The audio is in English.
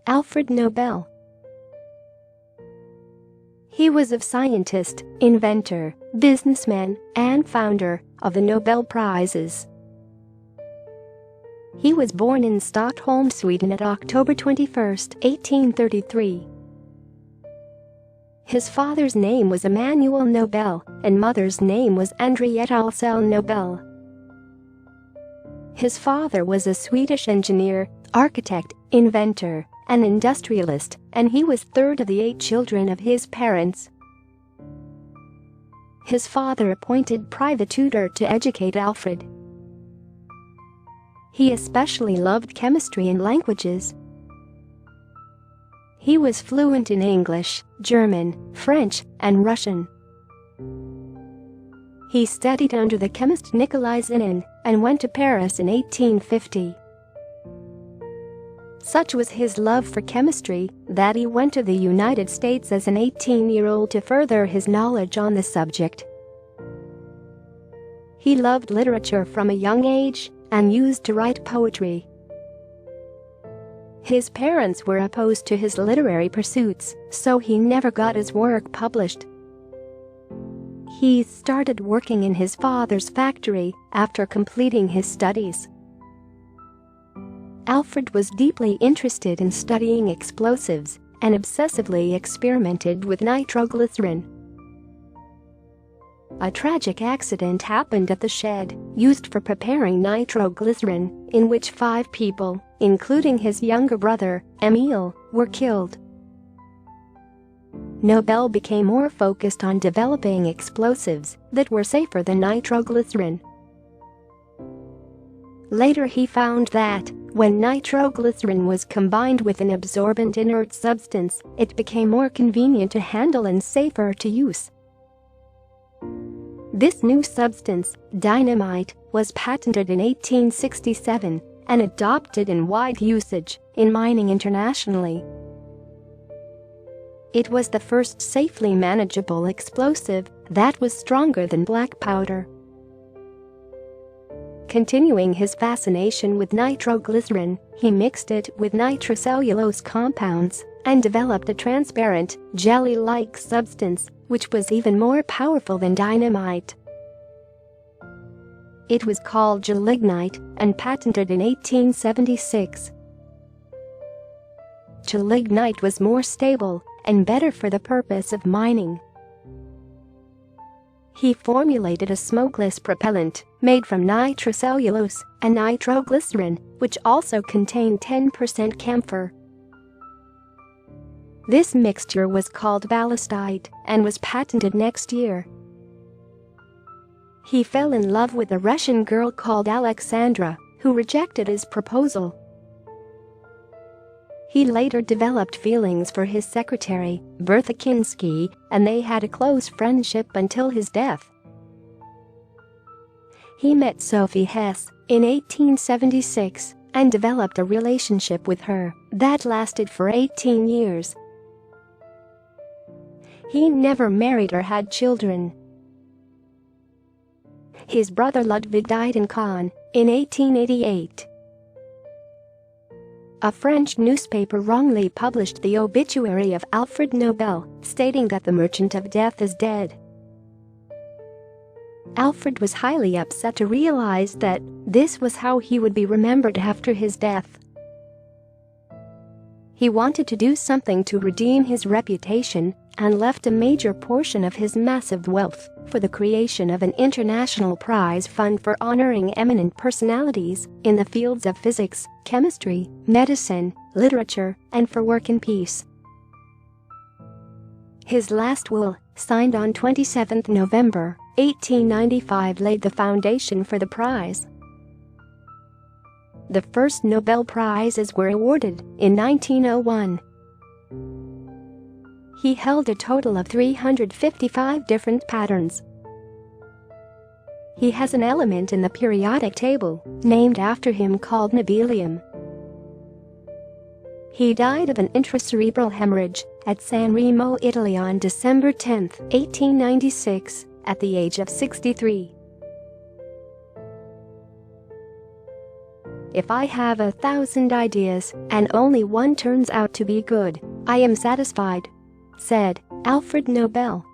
Alfred Nobel. He was a scientist, inventor, businessman, and founder of the Nobel Prizes. He was born in Stockholm, Sweden at October 21, 1833. His father's name was Emanuel Nobel, and mother's name was Henrietta Alsell Nobel. His father was a Swedish engineer, architect, inventor, and industrialist, and he was third of the 8 children of his parents. His father appointed private tutor to educate Alfred. He especially loved chemistry and languages. He was fluent in English, German, French, and Russian. He studied under the chemist Nikolai Zinin and went to Paris in 1850. Such was his love for chemistry that he went to the United States as an 18-year-old to further his knowledge on the subject. He loved literature from a young age and used to write poetry. His parents were opposed to his literary pursuits, so he never got his work published. He started working in his father's factory after completing his studies. Alfred was deeply interested in studying explosives and obsessively experimented with nitroglycerin. A tragic accident happened at the shed used for preparing nitroglycerin, in which 5 people, including his younger brother, Emil, were killed. Nobel became more focused on developing explosives that were safer than nitroglycerin. Later he found that, when nitroglycerin was combined with an absorbent inert substance, it became more convenient to handle and safer to use. This new substance, dynamite, was patented in 1867 and adopted in wide usage in mining internationally. It was the first safely manageable explosive that was stronger than black powder. Continuing his fascination with nitroglycerin, he mixed it with nitrocellulose compounds and developed a transparent, jelly-like substance which was even more powerful than dynamite. It was called gelignite and patented in 1876. Gelignite was more stable and better for the purpose of mining. He formulated a smokeless propellant made from nitrocellulose and nitroglycerin, which also contained 10% camphor. This mixture was called ballastite and was patented next year. He fell in love with a Russian girl called Alexandra, who rejected his proposal. He later developed feelings for his secretary, Bertha Kinsky, and they had a close friendship until his death. He met Sophie Hess in 1876 and developed a relationship with her that lasted for 18 years. He never married or had children. His brother Ludwig died in Caen in 1888. A French newspaper wrongly published the obituary of Alfred Nobel, stating that the merchant of death is dead. Alfred was highly upset to realize that this was how he would be remembered after his death. He wanted to do something to redeem his reputation and left a major portion of his massive wealth for the creation of an international prize fund for honoring eminent personalities in the fields of physics, chemistry, medicine, literature, and for work in peace. His last will, signed on 27 November 1895, laid the foundation for the prize. The first Nobel Prizes were awarded in 1901. He held a total of 355 different patents. He has an element in the periodic table named after him called nobelium. He died of an intracerebral hemorrhage at San Remo, Italy on December 10, 1896, at the age of 63. If I have 1,000 ideas and only one turns out to be good, I am satisfied," said Alfred Nobel.